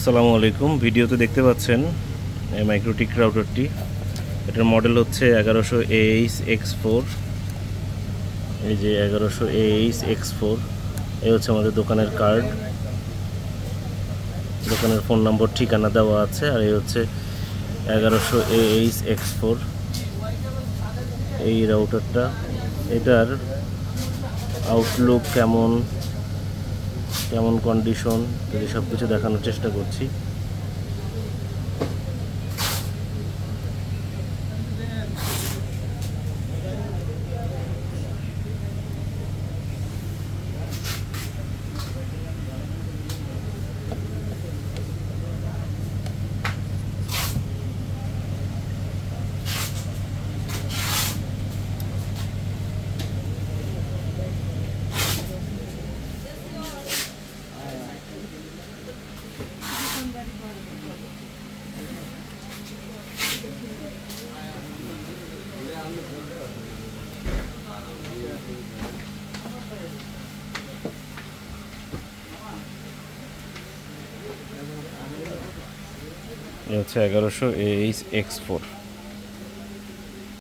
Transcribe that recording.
আসসালামু আলাইকুম। ভিডিওতে দেখতে পাচ্ছেন এই মাইক্রোটিক রাউটারটি। এটার মডেল হচ্ছে 1100AH-X4। এই যে 1100AH-X4, এই হচ্ছে আমাদের দোকানের কার্ড, দোকানের ফোন নম্বর ঠিকানা দেওয়া আছে। আর এই হচ্ছে 1100AH-X4 এই রাউটারটা। এটার আউটলুক কেমন কন্ডিশন যদি সব কিছু দেখানোর চেষ্টা করছি। এই হচ্ছে 1100AH-X4।